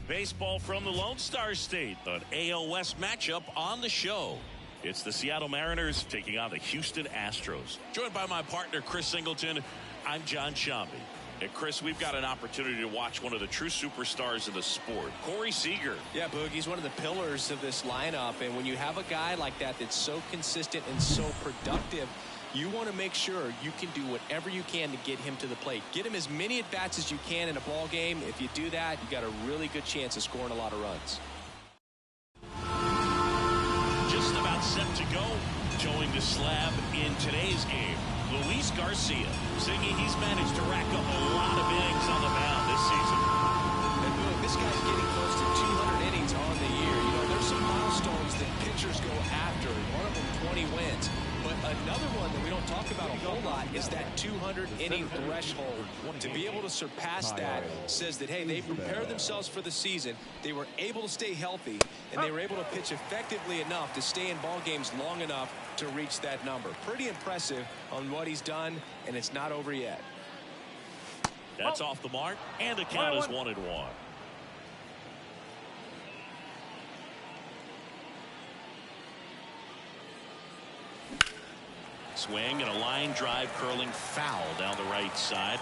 Baseball from the Lone Star State, an AL West matchup on the show. It's the Seattle Mariners taking on the Houston Astros. Joined by my partner, Chris Singleton, I'm John Shambi. And Chris, we've got an opportunity to watch one of the true superstars of the sport, Corey Seager. Yeah, Boog, he's one of the pillars of this lineup. And when you have a guy like that that's so consistent and so productive, you want to make sure you can do whatever you can to get him to the plate. Get him as many at-bats as you can in a ball game. If you do that, you got a really good chance of scoring a lot of runs. Just about set to go. Towing the slab in today's game, Luis Garcia. Singing, he's managed to rack up a lot of innings on the mound this season. And Boog, this guy's getting close to 200 innings on the year. You know, there's some milestones that pitchers go after. One of them 20 wins. But another one that we don't talk about a whole lot is that 200-inning threshold. To be able to surpass that says that, hey, they prepared themselves for the season. They were able to stay healthy, and they were able to pitch effectively enough to stay in ball games long enough to reach that number. Pretty impressive on what he's done, and it's not over yet. That's off the mark, and the count is 1-1. Swing and a line drive curling foul down the right side.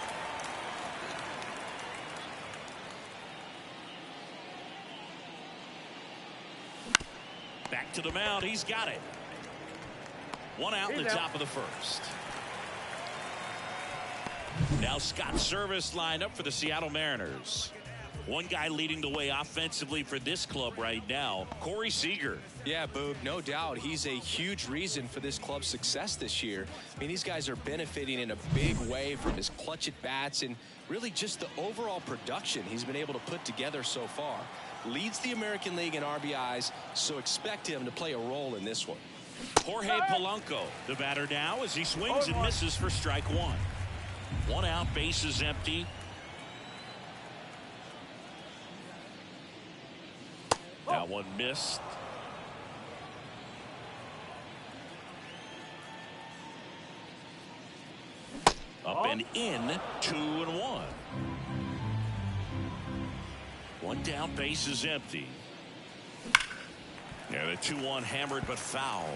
Back to the mound. He's got it. One out in the top of the first. Now Scott Service lined up for the Seattle Mariners. One guy leading the way offensively for this club right now, Corey Seager. Yeah, Boog, no doubt. He's a huge reason for this club's success this year. I mean, these guys are benefiting in a big way from his clutch at bats and really just the overall production he's been able to put together so far. Leads the American League in RBIs, so expect him to play a role in this one. Jorge Polanco, the batter now as he swings and misses for strike one. One out, bases empty. That one missed. Up and in, 2-1. One down, base is empty. Yeah, the 2-1 hammered but foul.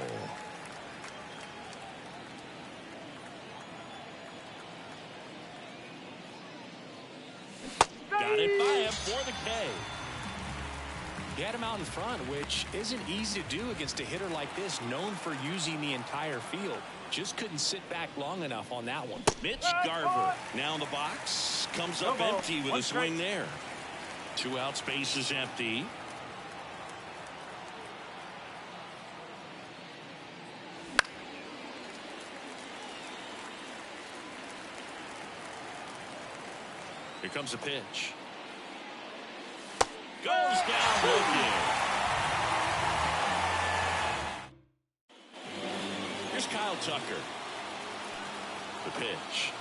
Got it by him for the K. He had him out in front, which isn't easy to do against a hitter like this, known for using the entire field. Just couldn't sit back long enough on that one. Mitch Garver now in the box. Comes up empty with a swing there. 2 outs, base is empty. Here comes a pitch. Goes down looking. Here's Kyle Tucker. The pitch.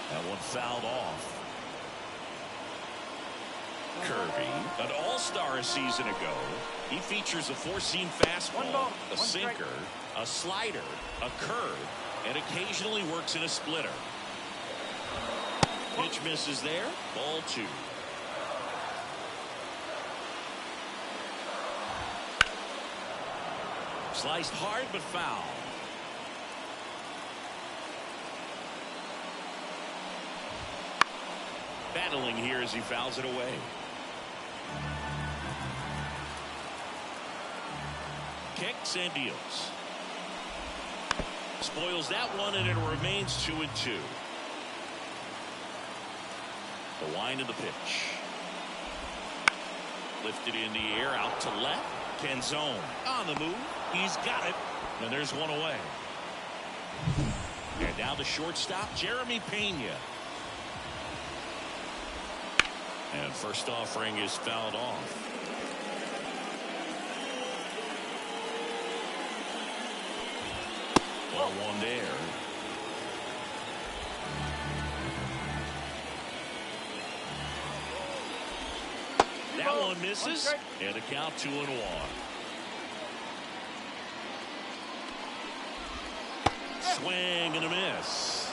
That one fouled off. Kirby, an all-star a season ago. He features a four-seam fastball, a sinker, a slider, a curve, and occasionally works in a splitter. Pitch misses there. Ball 2. Sliced hard but foul. Battling here as he fouls it away. Kicks and deals. Spoils that one, and it remains 2-2. The wind of the pitch. Lifted in the air, out to left. Canzone on the move. He's got it. And there's one away. And now the shortstop, Jeremy Pena. And first offering is fouled off. Ball 1 there. That one misses, and a count 2-1. Swing and a miss.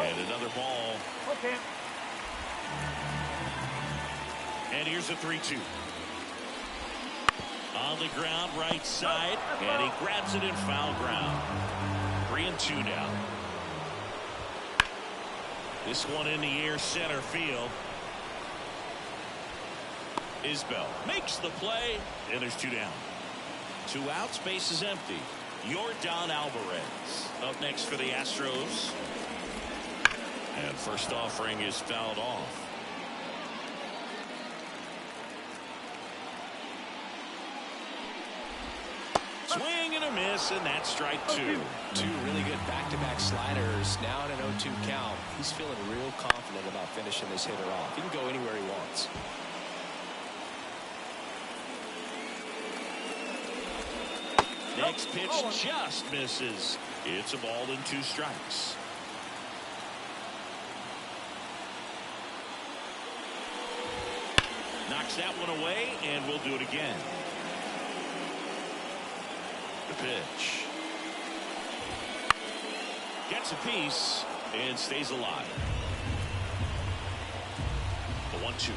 And another ball. Okay. And here's a 3-2. On the ground, right side, and he grabs it in foul ground. 3-2 now. This one in the air, center field. Isbell makes the play, and there's 2 down. 2 outs, base is empty. Yordan Alvarez up next for the Astros. And first offering is fouled off. Swing and a miss, and that's strike 2. 2 really good back-to-back sliders. Now in an 0-2 count. He's feeling real confident about finishing this hitter off. He can go anywhere he wants. Next pitch just misses. It's a ball and 2 strikes. Knocks that one away, and we'll do it again. The pitch. Gets a piece and stays alive. The 1-2.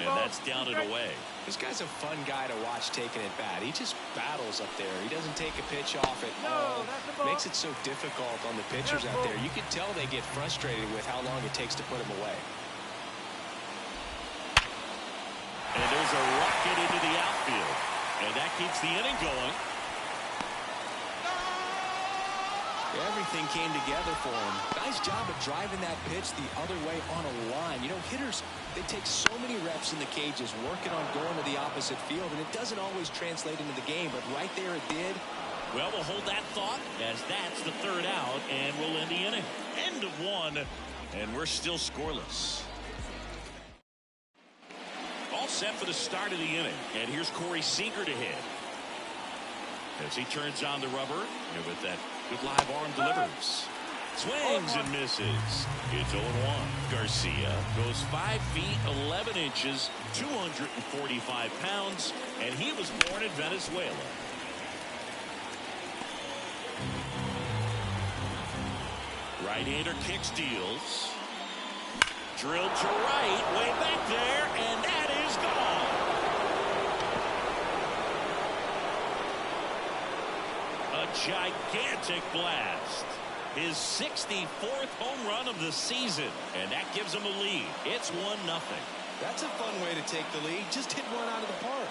And that's down and away. This guy's a fun guy to watch taking it bat. He just battles up there. He doesn't take a pitch off at all. Makes it so difficult on the pitchers out there. You can tell they get frustrated with how long it takes to put him away. And there's a rocket into the outfield. And that keeps the inning going. Everything came together for him. Nice job of driving that pitch the other way on a line. You know, hitters, they take so many reps in the cages working on going to the opposite field, and it doesn't always translate into the game, but right there it did. Well, we'll hold that thought as that's the 3rd out, and we'll end the inning. End of 1, and we're still scoreless. All set for the start of the inning, and here's Corey Seager to hit. As he turns on the rubber, and with that good live arm delivers. Swings and misses. It's 0-1. Garcia goes 5 feet 11 inches, 245 pounds, and he was born in Venezuela. Right-hander kick steals. Drilled to right, way back there, and that is gone. A gigantic blast. His 64th home run of the season, and that gives him a lead. It's 1-0. That's a fun way to take the lead. Just hit one out of the park.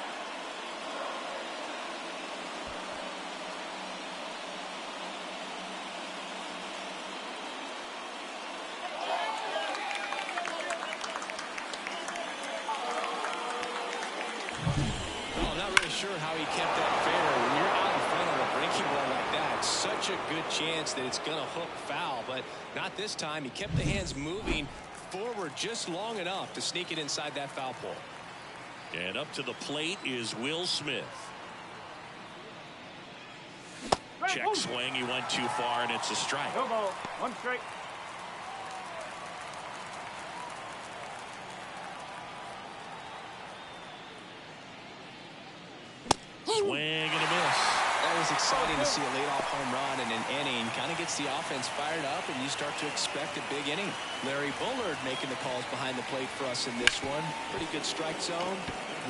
Well, I'm not really sure how he kept that fair. When you're out in front of a breaking ball like that, it's such a good chance that it's going to hook foul, but not this time. He kept the hands moving forward just long enough to sneak it inside that foul pole. And up to the plate is Will Smith. Check swing. He went too far, and it's a strike. No ball. 1 strike. Swing and a miss. That was exciting to see a leadoff home run in an inning. Kind of gets the offense fired up, and you start to expect a big inning. Larry Bullard making the calls behind the plate for us in this one. Pretty good strike zone.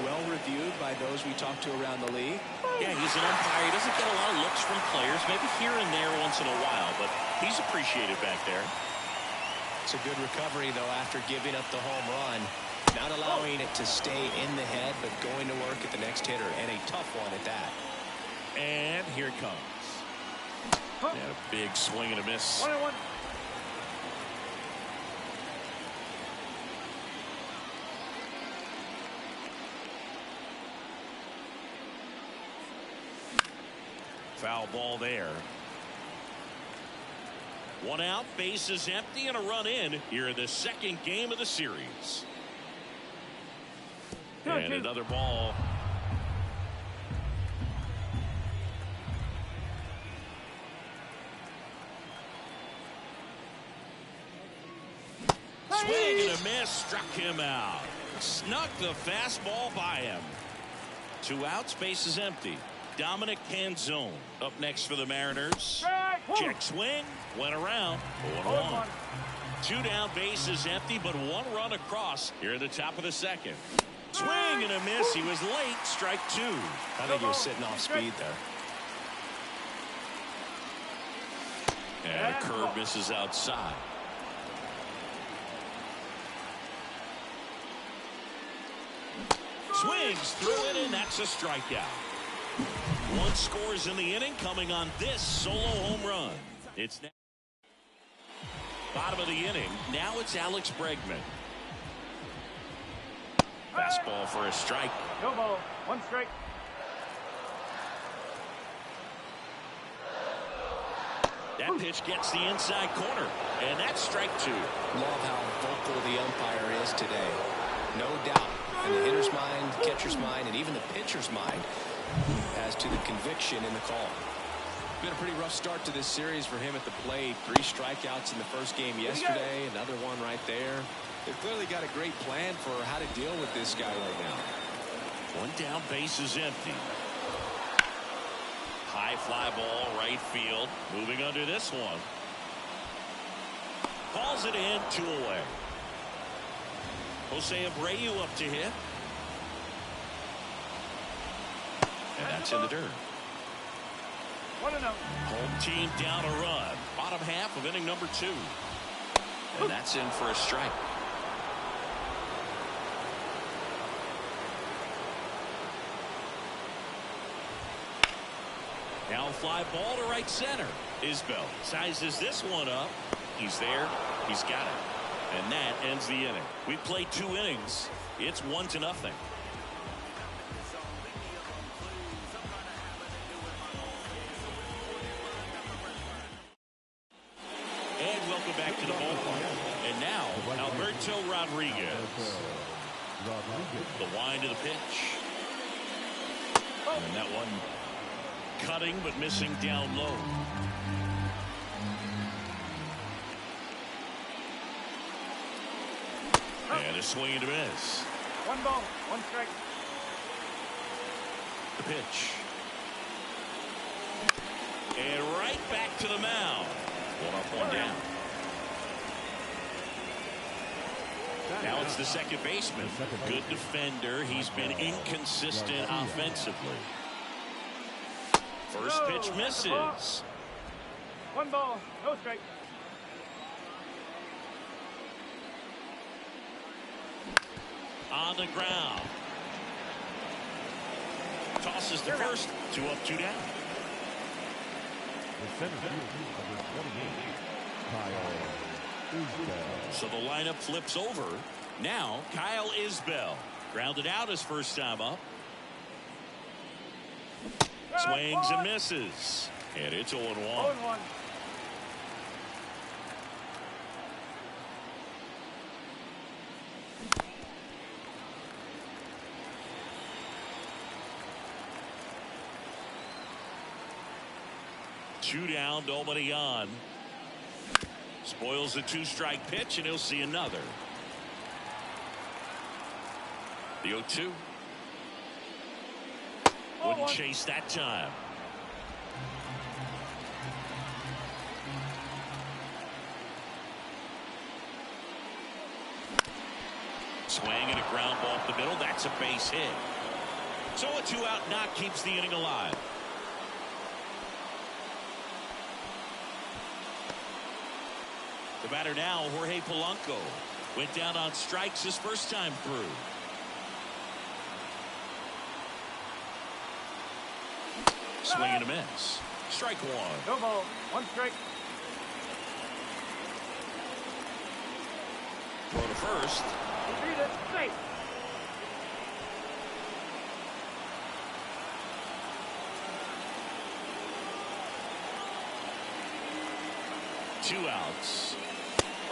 Well reviewed by those we talked to around the league. Yeah, he's an umpire. He doesn't get a lot of looks from players, maybe here and there once in a while, but he's appreciated back there. It's a good recovery, though, after giving up the home run. Not allowing it to stay in the head, but going to work at the next hitter, and a tough one at that. And here it comes. And a big swing and a miss. 1-1. Foul ball there. 1 out, base is empty, and a run in here in the 2nd game of the series. And another ball. Swing and a miss, struck him out. Snuck the fastball by him. 2 outs, base is empty. Dominic Canzone up next for the Mariners. Strike. Check swing. Went around. 0-1. 2 down, bases empty, but 1 run across here at the top of the second. Swing and a miss. He was late. Strike 2. I think he was sitting off speed there. And a curve misses outside. Swings through it, and that's a strikeout. 1 scores in the inning, coming on this solo home run. It's now bottom of the inning. Now it's Alex Bregman. Fastball for a strike. No ball. 1 strike. That pitch gets the inside corner, and that's strike 2. Love how vocal the umpire is today. No doubt in the hitter's mind, catcher's mind, and even the pitcher's mind as to the conviction in the call. Been a pretty rough start to this series for him at the plate. 3 strikeouts in the first game yesterday. Another one right there. They've clearly got a great plan for how to deal with this guy right now. 1 down, base is empty. High fly ball, right field. Moving under this one. Calls it in, 2 away. Jose Abreu up to hit. And that's in the dirt. 1-0. Home team down a run. Bottom half of inning number 2. And that's in for a strike. Now fly ball to right center. Isbell sizes this one up. He's there. He's got it. And that ends the inning. We played 2 innings. It's 1-0. And welcome back to the ballpark. And now Alberto Rodriguez. The wind of the pitch. And that one cutting but missing down low. And a swing and a miss. 1 ball. 1 strike. The pitch. And right back to the mound. 1 up, 1 down. Now it's the second baseman. Good defender. He's been inconsistent offensively. First pitch misses. 1 ball. No strike. On the ground. Tosses to first. 2 up, 2 down. So the lineup flips over. Now Kyle Isbell. Grounded out his first time up. Swings and misses. And it's 0-1. 0-1. Two down, nobody on. Spoils the 2-strike pitch, and he'll see another. The 0-2. Wouldn't chase that time. Swing and a ground ball up the middle. That's a base hit. So a 2-out knock keeps the inning alive. The batter now, Jorge Polanco. Went down on strikes his first time through. Swing and a miss. Strike 1. No ball. 1 strike. Throw to first. Beat it. Safe. Two outs.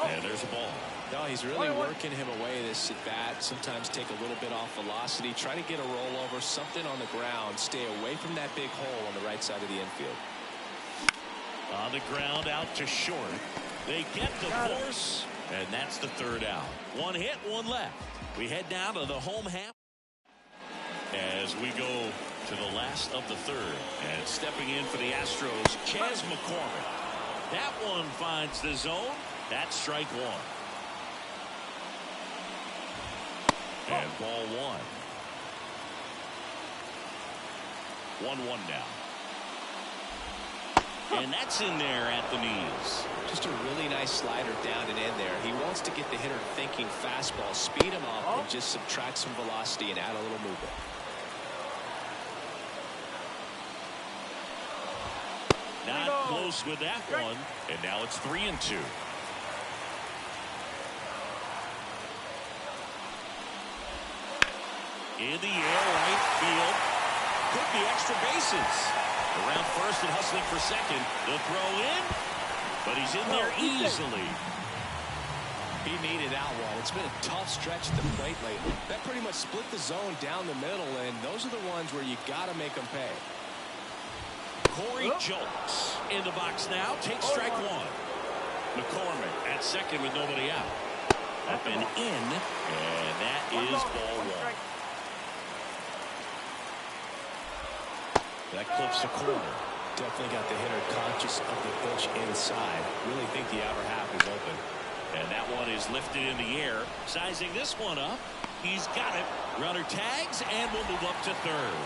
And there's a ball. No, he's really working him away this at bat. Sometimes take a little bit off velocity. Try to get a rollover, something on the ground. Stay away from that big hole on the right side of the infield. On the ground out to short. They get the force. And that's the 3rd out. 1 hit, 1 left. We head down to the home half. As we go to the last of the third. And stepping in for the Astros, Chas McCormick. That one finds the zone. That's strike one. And ball one. 1-1 now. And that's in there at the knees. Just a really nice slider down and in there. He wants to get the hitter thinking fastball, speed him up, and just subtract some velocity and add a little movement. Not close with that one. And now it's 3-2. In the air, right field. Could be extra bases. Around first and hustling for second. The throw in. But he's in there easily. He needed that one. It's been a tough stretch at the plate lately. That pretty much split the zone down the middle, and those are the ones where you got to make them pay. Corey Jolks in the box now. Takes strike one. McCormick at second with nobody out. Up and in. And that is ball one. That clips the corner. Definitely got the hitter conscious of the pitch inside. Really think the outer half is open. And that one is lifted in the air. Sizing this one up. He's got it. Runner tags and will move up to third.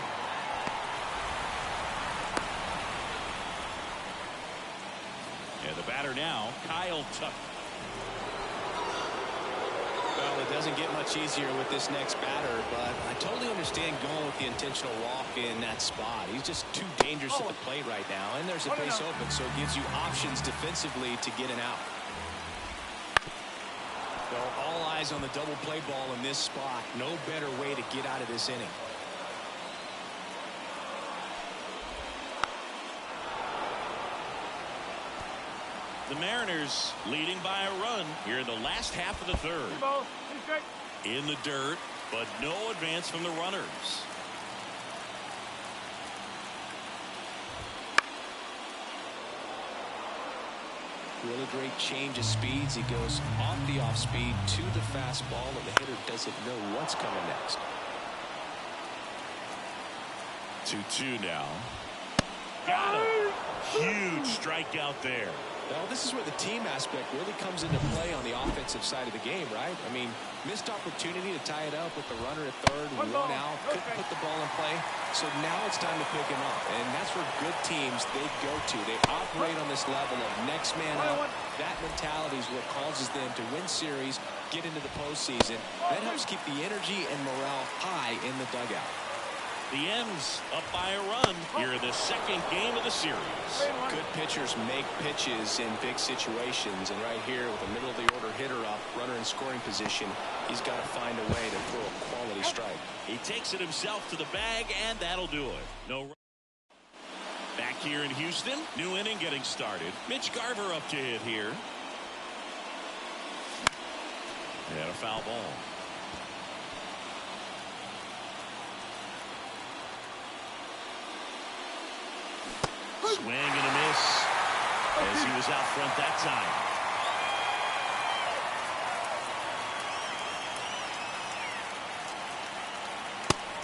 And the batter now, Kyle Tucker. Well, it doesn't get much easier with this next batter, but I totally understand going with the intentional walk in that spot. He's just too dangerous at the plate right now, and there's a base open, so it gives you options defensively to get an out. So all eyes on the double play ball in this spot. No better way to get out of this inning. The Mariners leading by a run here in the last half of the third. In the dirt, but no advance from the runners. Really great change of speeds. He goes off the off speed to the fastball, and the hitter doesn't know what's coming next. 2-2 now. Got him. Huge strikeout there. Well, this is where the team aspect really comes into play on the offensive side of the game, right? I mean, missed opportunity to tie it up with the runner at third and one out. Couldn't put the ball in play. So now it's time to pick him up. And that's where good teams, they go to. They operate on this level of next man up. That mentality is what causes them to win series, get into the postseason. That helps keep the energy and morale high in the dugout. The M's up by a run here in the second game of the series. Good pitchers make pitches in big situations, and right here with a middle of the order hitter up, runner in scoring position, he's got to find a way to throw a quality strike. He takes it himself to the bag, and that'll do it. No. Back here in Houston, new inning getting started. Mitch Garver up to hit here. And a foul ball. Swing and a miss as he was out front that time.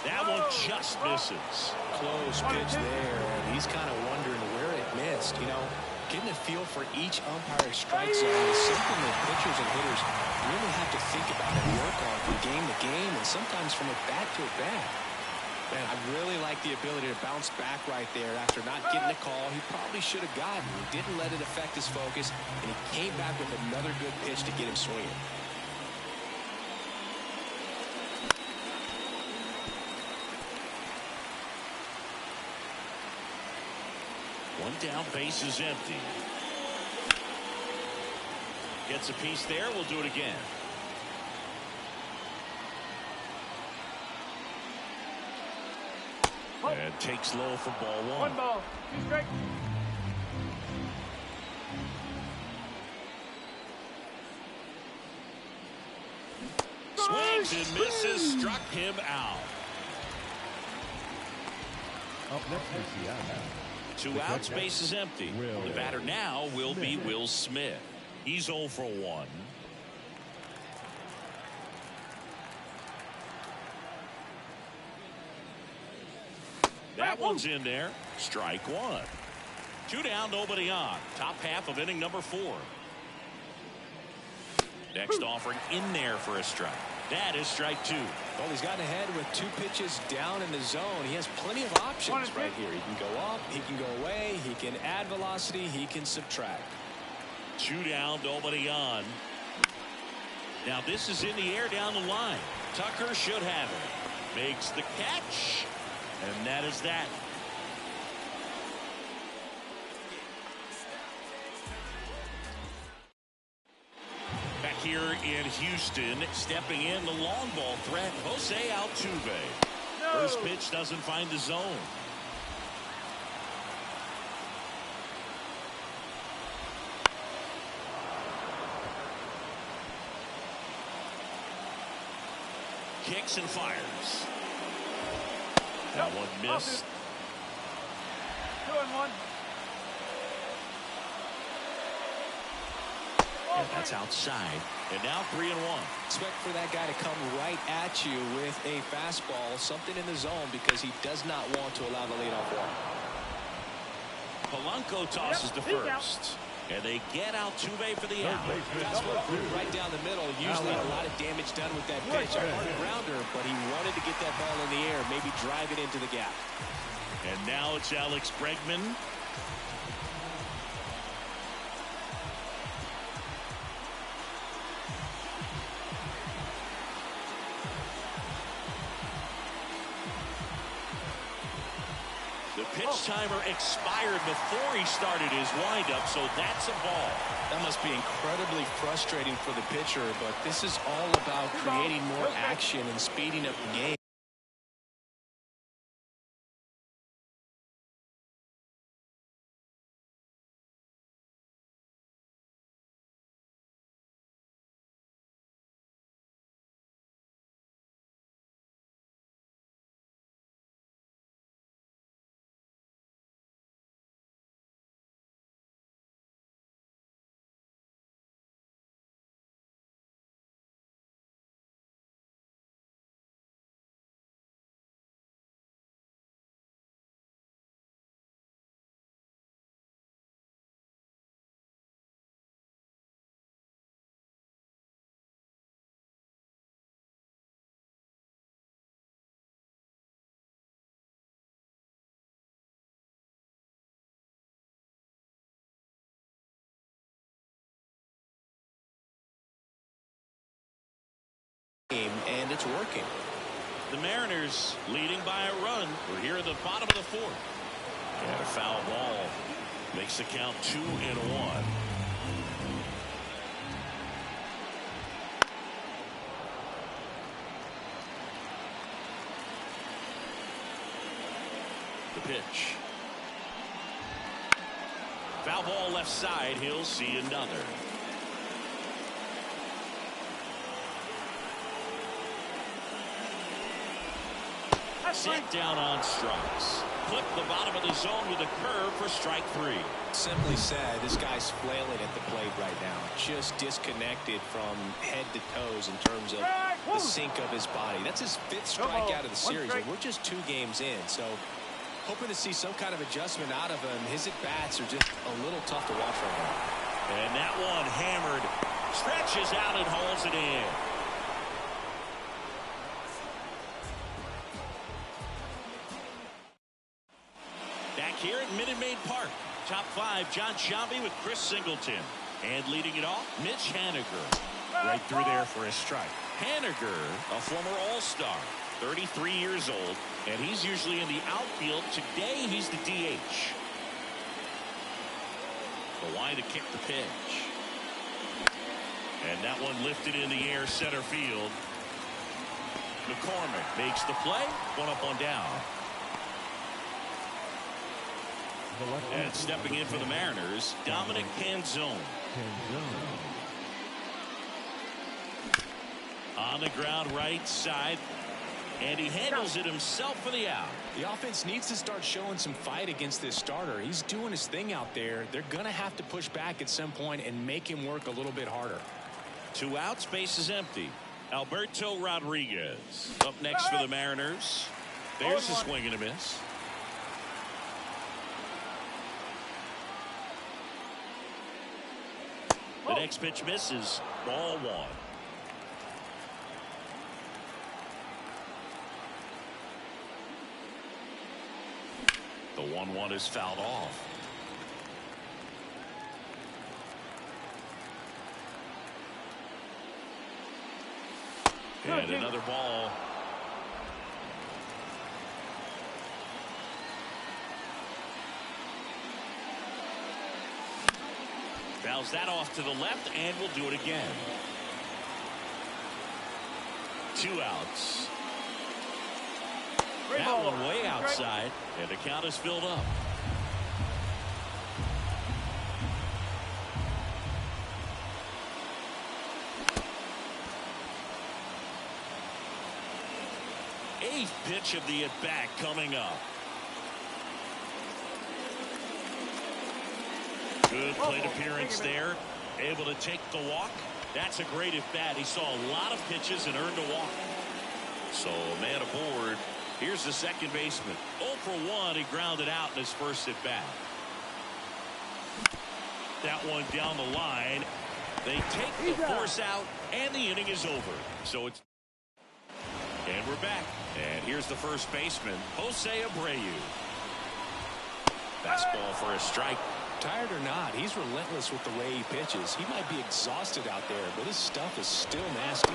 That one just misses. Close pitch there, and he's kind of wondering where it missed. You know, getting a feel for each umpire's strike zone is something that pitchers and hitters really have to think about and work on from game to game, and sometimes from a bat to a bat. Man, I really like the ability to bounce back right there after not getting a call he probably should have gotten. He didn't let it affect his focus, and he came back with another good pitch to get him swinging. One down, base is empty. Gets a piece there. We'll do it again. And takes low for ball one. One ball, 2 strikes. Swings and misses, struck him out. Up next for Seattle. 2 outs, base is empty. The batter now will be Will Smith. He's 0 for 1. one's in there. Strike one. 2 down, nobody on. Top half of inning number 4. Next offering in there for a strike. That is strike 2. Well, he's gotten ahead with 2 pitches down in the zone. He has plenty of options right here. He can go up, he can go away, he can add velocity, he can subtract. 2 down, nobody on. Now this is in the air down the line. Tucker should have it. Makes the catch. And that is that. Back here in Houston, stepping in the long ball threat, Jose Altuve. No. First pitch doesn't find the zone. Kicks and fires. That one missed. 2-1. And that's outside. And now 3-1. Expect for that guy to come right at you with a fastball, something in the zone, because he does not want to allow the leadoff walk. Polanco tosses to first. And they get Altuve for the out. Fastball right down the middle. Usually a lot of damage done with that pitch. A hard grounder, but he wanted to get that ball in the air, maybe drive it into the gap. And now it's Alex Bregman. The pitch timer expired before he started his windup, so that's a ball. That must be incredibly frustrating for the pitcher, but this is all about creating more action and speeding up the game. And it's working. The Mariners leading by a run. We're here at the bottom of the 4th. And a foul ball makes the count 2-1. The pitch. Foul ball left side. He'll see another. Set down on strikes. Clip the bottom of the zone with a curve for strike 3. Simply said, this guy's flailing at the plate right now. Just disconnected from head to toes in terms of the sink of his body. That's his 5th strikeout of the series, and we're just 2 games in. So hoping to see some kind of adjustment out of him. His at-bats are just a little tough to watch right now. And that one hammered. Stretches out and hauls it in. Here at Minute Maid Park, top 5, John Shambi with Chris Singleton. And leading it off, Mitch Haniger. Right through there for a strike. Haniger, a former All-Star, 33 years old, and he's usually in the outfield. Today, he's the DH. Kawhi to kick the pitch. And that one lifted in the air, center field. McCormick makes the play, 1 up, 1 down. And stepping in for the Mariners, Dominic Canzone. On the ground right side. And he handles it himself for the out. The offense needs to start showing some fight against this starter. He's doing his thing out there. They're going to have to push back at some point and make him work a little bit harder. 2 outs, base is empty. Alberto Rodriguez up next for the Mariners. There's a swing and a miss. The next pitch misses. Ball one. The 1-1 is fouled off. And another ball. Fouls that off to the left, and we'll do it again. 2 outs. That one way outside, and the count is filled up. Eighth pitch of the at-bat coming up. Good plate appearance there. Able to take the walk. That's a great at-bat. He saw a lot of pitches and earned a walk. So, man aboard. Here's the second baseman. 0 for 1. He grounded out in his first at-bat. That one down the line. They take the force out, and the inning is over. So it's... And we're back. And here's the first baseman, Jose Abreu. Fastball for a strike. Tired or not, he's relentless with the way he pitches. He might be exhausted out there, but his stuff is still nasty.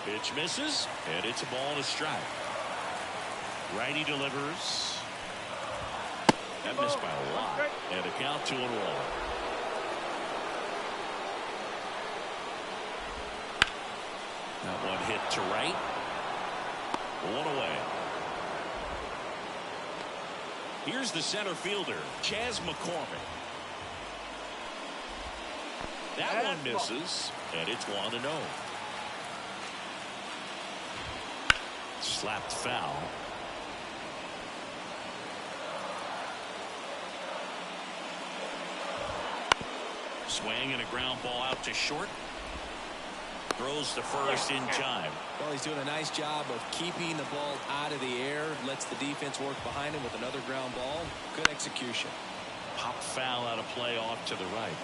Pitch misses, and it's a ball and a strike. Righty delivers. That missed by a lot. And a count 2-1. That one hit to right. 1 away. Here's the center fielder, Chas McCormick. That one misses, and it's 1-0. Slapped foul. Swing and a ground ball out to short. Throws to first in time. Well, he's doing a nice job of keeping the ball out of the air. Lets the defense work behind him with another ground ball. Good execution. Pop foul out of play off to the right.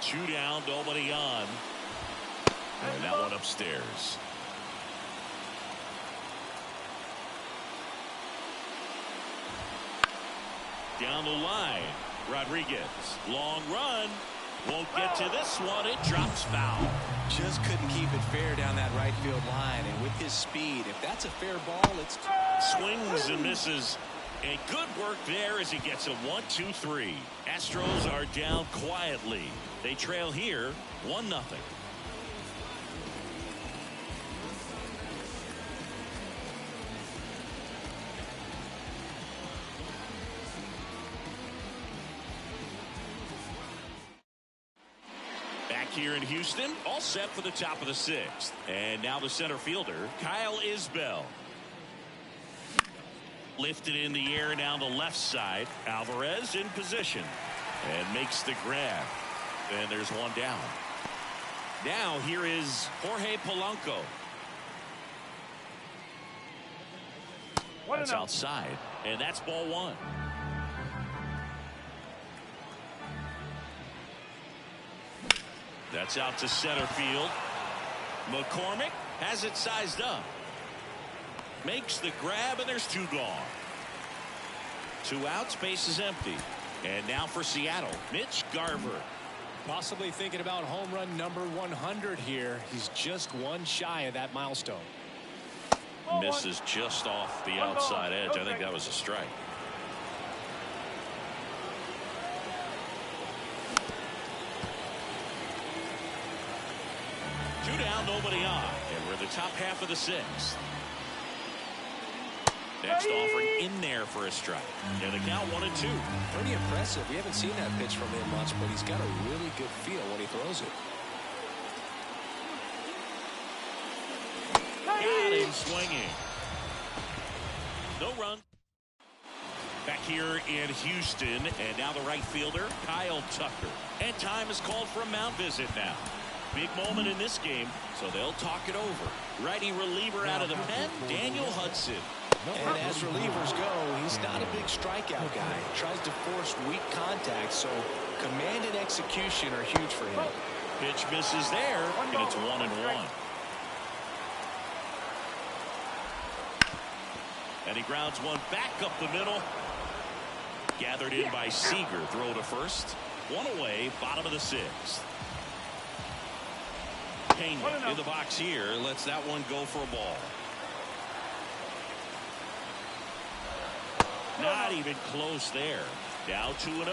2 down, nobody on. And that one upstairs. Down the line, Rodriguez. Long run. Won't get to this one. It drops foul. Just couldn't keep it fair down that right field line. And with his speed, if that's a fair ball, it's... Swings and misses. And good work there as he gets a 1-2-3. Astros are down quietly. They trail here 1-0. Back here in Houston, all set for the top of the 6th. And now the center fielder, Kyle Isbell. Lifted in the air down the left side. Alvarez in position and makes the grab. And there's one down. Now here is Jorge Polanco. That's outside, and that's ball 1. That's out to center field. McCormick has it sized up. Makes the grab, and there's 2 gone. 2 outs, base is empty. And now for Seattle, Mitch Garver. Possibly thinking about home run number 100 here. He's just 1 shy of that milestone. Misses just off the outside edge. I think that was a strike. Two down, nobody on. And we're in the top half of the 6th. Next offering in there for a strike. And the count 1-2. Pretty impressive. We haven't seen that pitch from him much, but he's got a really good feel when he throws it. Got him swinging. No run. Back here in Houston, and now the right fielder, Kyle Tucker. And time is called for a mound visit now. Big moment in this game, so they'll talk it over. Righty reliever out of the pen, Daniel Hudson. And as relievers go, he's not a big strikeout guy. He tries to force weak contact, so command and execution are huge for him. Pitch misses there, and it's 1-1. And he grounds one back up the middle. Gathered in by Seager. Throw to first. One away, bottom of the sixth. Pena in the box here. Lets that one go for a ball. Not even close there. Now 2-0.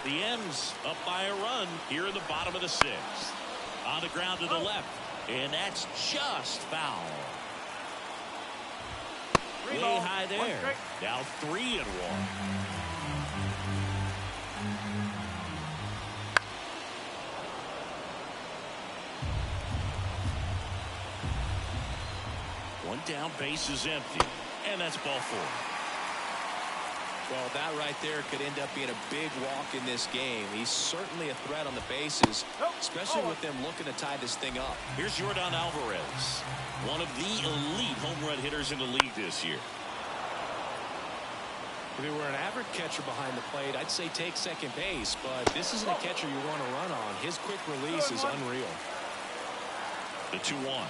The M's up by a run here in the bottom of the sixth. On the ground to the left. And that's just foul. Way high there. Now 3-1. One down, base is empty. And that's ball 4. Well, that right there could end up being a big walk in this game. He's certainly a threat on the bases, especially with them looking to tie this thing up. Here's Jordan Alvarez, one of the elite home run hitters in the league this year. If he were an average catcher behind the plate, I'd say take second base, but this isn't a catcher you want to run on. His quick release is unreal. The 2-1.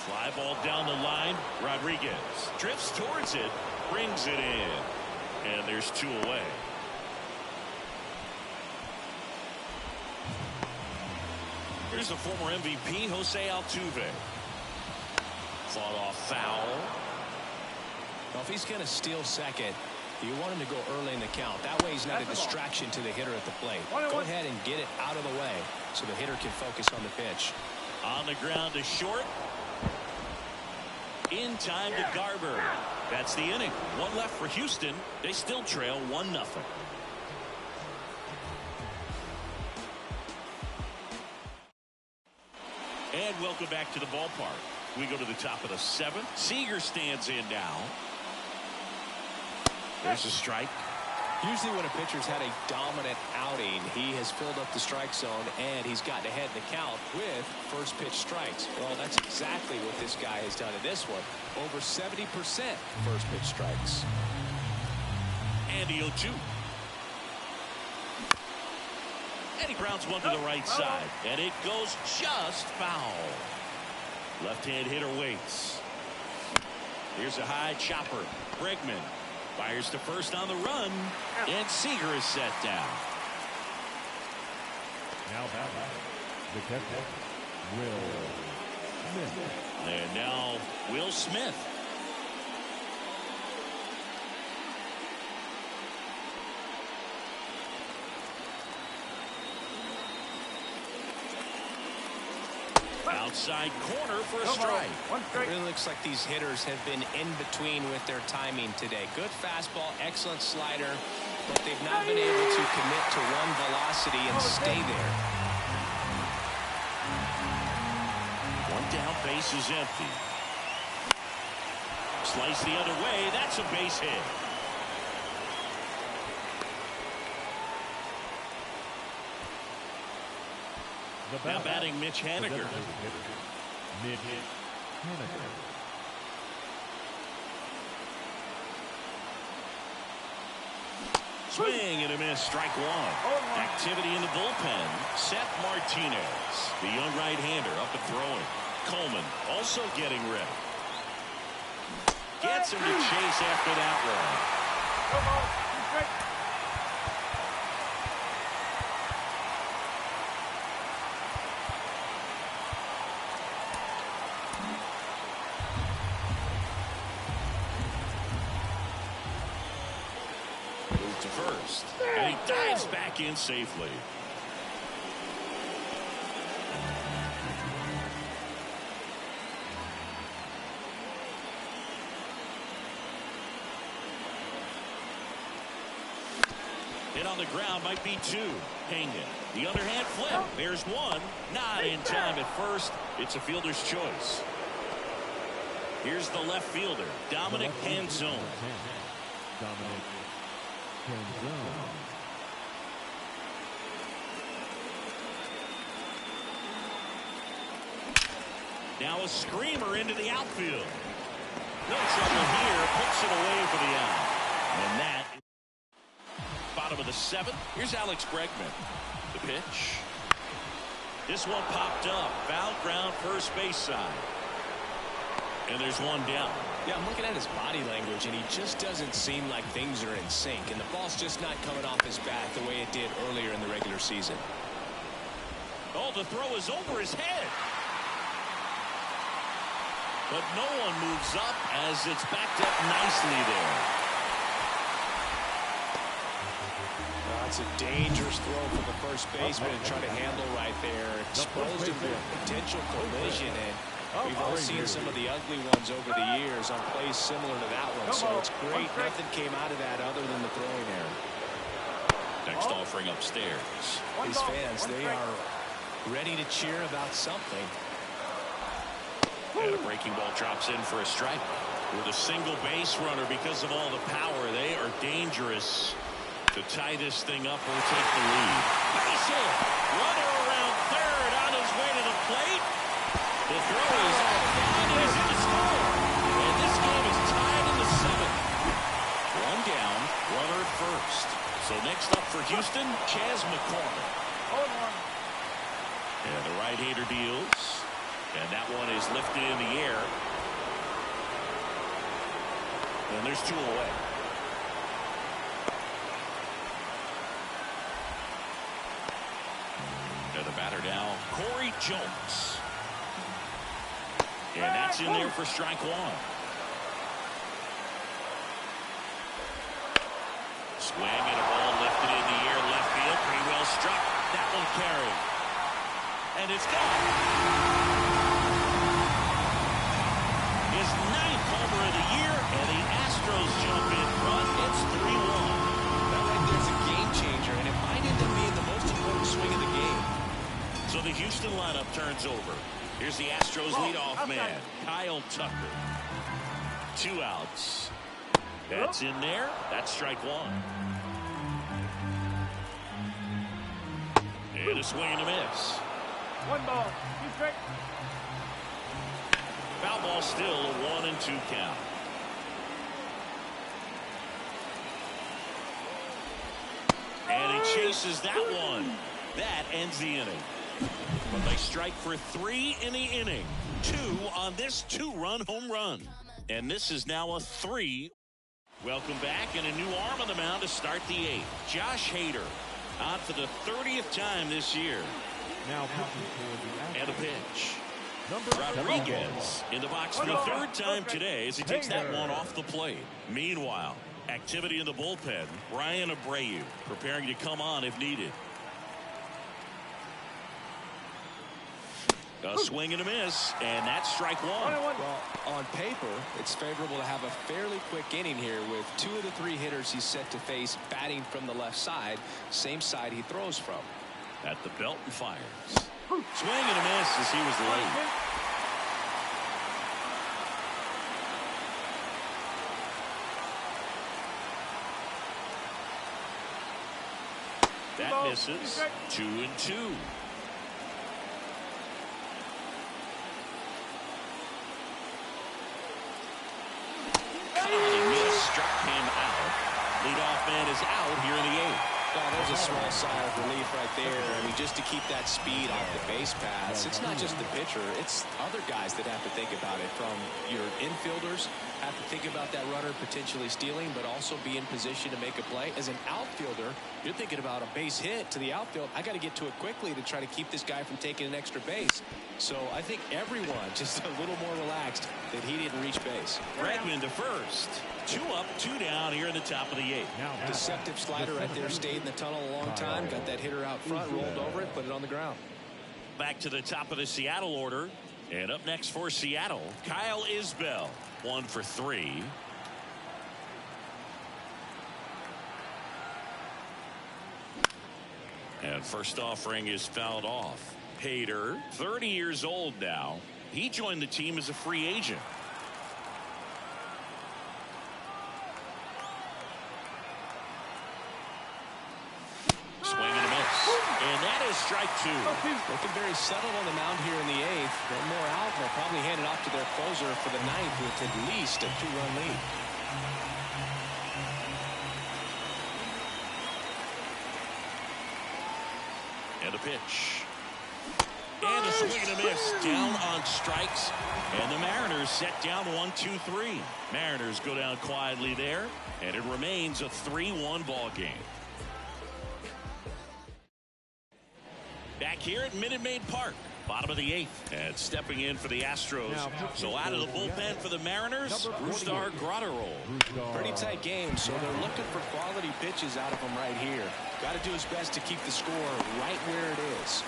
Fly ball down the line. Rodriguez drifts towards it, brings it in, and there's 2 away. Here's the former MVP, Jose Altuve. Fought off foul. Well, if he's going to steal second, you want him to go early in the count. That way he's not a distraction to the hitter at the plate. Go ahead and get it out of the way so the hitter can focus on the pitch. On the ground to short. In time to Garber. That's the inning. One left for Houston. They still trail 1-0. And welcome back to the ballpark. We go to the top of the 7th. Seager stands in now. There's a strike. Usually when a pitcher's had a dominant outing, he has filled up the strike zone and he's gotten ahead in the count with first pitch strikes. Well, that's exactly what this guy has done in this one. Over 70% first pitch strikes. And the 0-2. And he grounds one to the right side. And it goes just foul. Left-hand hitter waits. Here's a high chopper. Bregman fires to first on the run. And Seager is set down. Now batting, the catcher, Will Smith. And now Will Smith. Outside corner for a strike. It really looks like these hitters have been in between with their timing today. Good fastball, excellent slider, but they've not been able to commit to one velocity and stay there. One down, base is empty. Slice the other way. That's a base hit. Now batting Mitch Haniger. Mitch Haniger. Swing and a miss. Strike 1. Activity in the bullpen. Seth Martinez, the young right-hander, up and throwing. Coleman also getting ready. Gets him to chase after that one. To first, and he dives back in safely. Hit on the ground, might be 2. Pena, the underhand flip. There's 1. Not in time at first. It's a fielder's choice. Here's the left fielder, Dominic Canzone. Dominic Canzone. Now a screamer into the outfield. No trouble here. Puts it away the 7th. Here's Alex Bregman. The pitch. This one popped up. Foul ground, first base side. And there's one down. Yeah, I'm looking at his body language, and he just doesn't seem like things are in sync. And the ball's just not coming off his bat the way it did earlier in the regular season. Oh, the throw is over his head. But no one moves up as it's backed up nicely there. That's a dangerous throw for the first baseman and trying to handle right there. Exposed him to a potential collision, and we've all seen some of the ugly ones over the years on plays similar to that one. So it's great nothing came out of that other than the throwing error. Next offering upstairs. These fans, they are ready to cheer about something. And a breaking ball drops in for a strike. With a single base runner, because of all the power, they are dangerous to tie this thing up or take the lead. Base hit! Runner around third on his way to the plate. The throw is down, he's in to score. And this game is tied in the 7th. One down, runner at first. So next up for Houston, Chas McCormick. 0-1. And the right-hander deals. And that one is lifted in the air. And there's 2 away. And the batter now, Corey Jones. And that's in there for strike 1. Swing and a ball lifted in the air, left field, pretty well struck. That one carried. And it's gone. His 9th homer of the year, and the Astros jump in front. It's 3-1. That right there's a game changer, and it might end up being the most important swing of the game. So the Houston lineup turns over. Here's the Astros leadoff man, Kyle Tucker. 2 outs. That's in there. That's strike 1. And a swing and a miss. 1 ball, 2 strikes. Foul ball, still a 1-2 count. And he chases that one. That ends the inning. But they strike for 3 in the inning. 2 on this 2-run home run. And this is now a 3. Welcome back, and a new arm on the mound to start the 8th. Josh Hader on for the 30th time this year. Now pitching for the And a pitch. number Rodriguez in the box for the 3rd time today as he takes that one off the plate. Meanwhile, activity in the bullpen. Brian Abreu preparing to come on if needed. A swing and a miss, and that's strike 1. Well, on paper, it's favorable to have a fairly quick inning here with 2 of the 3 hitters he's set to face batting from the left side, same side he throws from. At the belt and fires. Swing and a miss as he was late. That misses. 2-2. He missed, struck him out. Leadoff man is out here in the 8th. Oh, there's a small sigh of relief right there. I mean, just to keep that speed off the base paths. It's not just the pitcher. It's other guys that have to think about it. From your infielders have to think about that runner potentially stealing, but also be in position to make a play. As an outfielder, you're thinking about a base hit to the outfield. I got to get to it quickly to try to keep this guy from taking an extra base. So I think everyone just a little more relaxed that he didn't reach base. Bregman to first. 2 up, 2 down here in the top of the 8th. Deceptive slider right there. Stayed in the tunnel a long time. Got that hitter out front, rolled over it, put it on the ground. Back to the top of the Seattle order. And up next for Seattle, Kyle Isbell. 1 for 3. And first offering is fouled off. Hader, 30 years old now. He joined the team as a free agent. Swing and a miss. And that is strike 2. Looking very settled on the mound here in the 8th. One more out, and they'll probably hand it off to their closer for the 9th with at least a 2-run lead. And a pitch. And a swing and a miss. Down on strikes. And the Mariners set down 1-2-3. Mariners go down quietly there. And it remains a 3-1 ball game. Back here at Minute Maid Park. Bottom of the 8th. And stepping in for the Astros. So out of the bullpen for the Mariners, Brusdar Graterol. Pretty tight game, so they're looking for quality pitches out of him right here. Got to do his best to keep the score right where it is.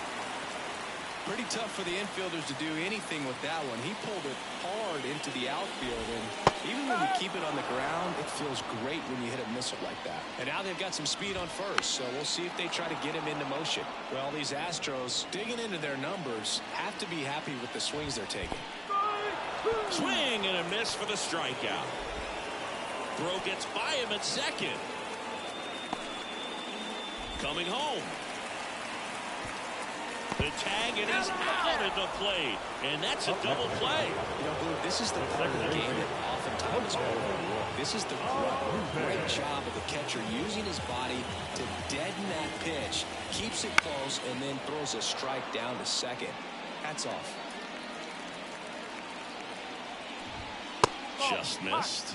Pretty tough for the infielders to do anything with that one. He pulled it hard into the outfield, and even when you keep it on the ground, it feels great when you hit a missile like that. And now they've got some speed on first, so we'll see if they try to get him into motion. Well, these Astros, digging into their numbers, have to be happy with the swings they're taking. Swing and a miss for the strikeout. Throw gets by him at second. Coming home. The tag, it is out at the plate, and that's a double play. You know, Blue, this is the part of the game that oftentimes is overlooked. This is the great job of the catcher using his body to deaden that pitch, keeps it close, and then throws a strike down to second. Hats off. Just missed.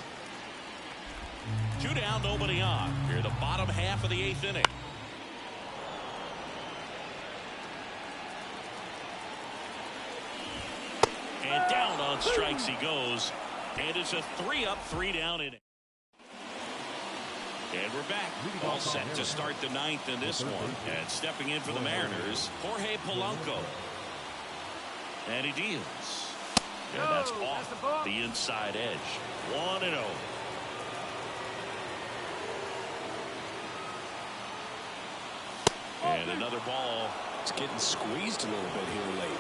2 down, nobody on. Here, the bottom half of the 8th inning. And down on strikes he goes. And it's a 3-up, 3-down inning. And we're back. All set to start the 9th in this one. And stepping in for the Mariners, Jorge Polanco. And he deals. And that's off the inside edge. 1-0. And another ball. It's getting squeezed a little bit here late.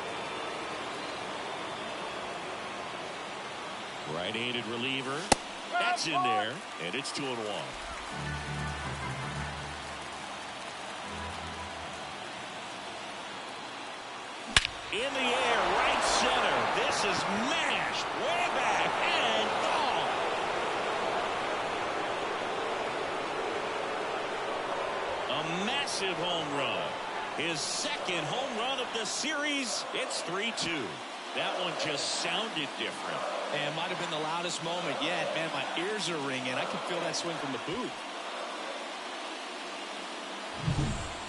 Right-handed reliever. That's in there. And it's 2-1. In the air, right center. This is mashed way back and gone. A massive home run. His second home run of the series. It's 3-2. That one just sounded different. And might have been the loudest moment yet. Man, my ears are ringing. I can feel that swing from the booth.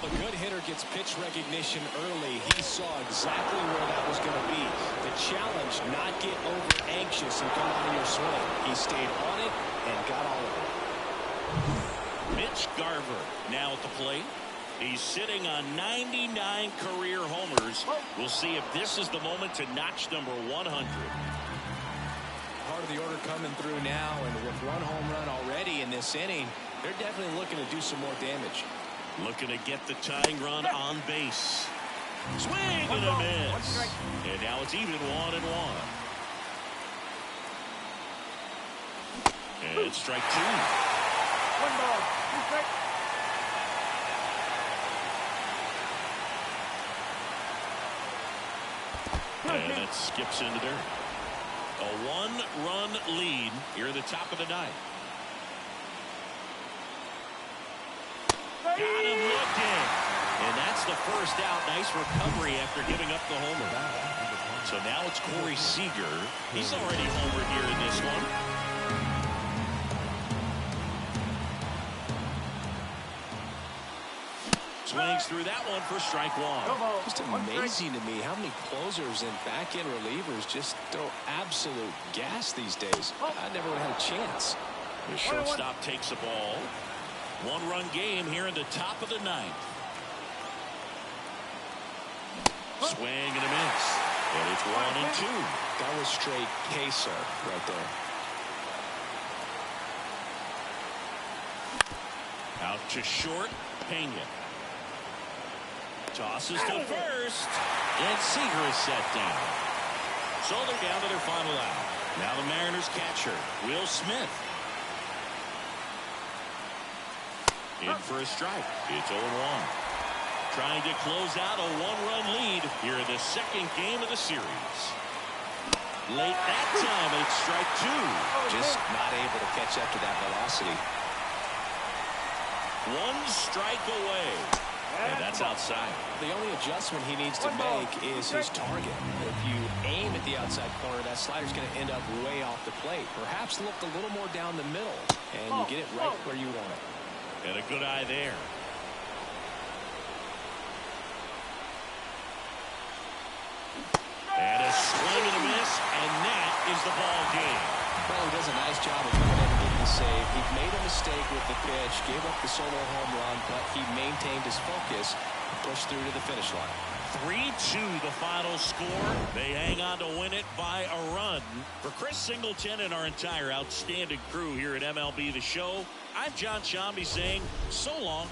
A good hitter gets pitch recognition early. He saw exactly where that was going to be. The challenge, not get over anxious and come out of your swing. He stayed on it and got all of it. Mitch Garver now at the plate. He's sitting on 99 career homers. We'll see if this is the moment to notch number 100. Part of the order coming through now, and with one home run already in this inning, they're definitely looking to do some more damage. Looking to get the tying run on base. Swing and a miss. And now it's even 1-1. And it's strike 2. 1 ball, 2 strikes. And that skips into dirt. A 1-run lead here at the top of the 9th. Got him looking. And that's the first out. Nice recovery after giving up the homer. So now it's Corey Seager. He's already homered here in this one. Swings through that one for strike 1. Just amazing to me how many closers and back-end relievers just throw absolute gas these days. I never would have had a chance. The shortstop takes the ball. 1-run game here in the top of the 9th. Swing and a miss. And it's 1-2. That was straight queso right there. Out to short, Pena. Tosses to first. And Seager is set down. So they're down to their final out. Now the Mariners catcher, Will Smith. In for a strike. It's 0-1. Trying to close out a 1-run lead here in the second game of the series. Late that time, it's strike 2. Just not able to catch up to that velocity. 1 strike away. And that's outside. The only adjustment he needs to make is his target. If you aim at the outside corner, that slider's going to end up way off the plate. Perhaps look a little more down the middle, and you get it right where you want it. And a good eye there. And a swing and a miss, and that is the ball game. Well, he does a nice job of coming in and getting the save. He made a mistake with the pitch, gave up the solo home run, but he maintained his focus and pushed through to the finish line. 3-2 the final score. They hang on to win it by a run. For Chris Singleton and our entire outstanding crew here at MLB The Show, I'm John Shambi saying so long.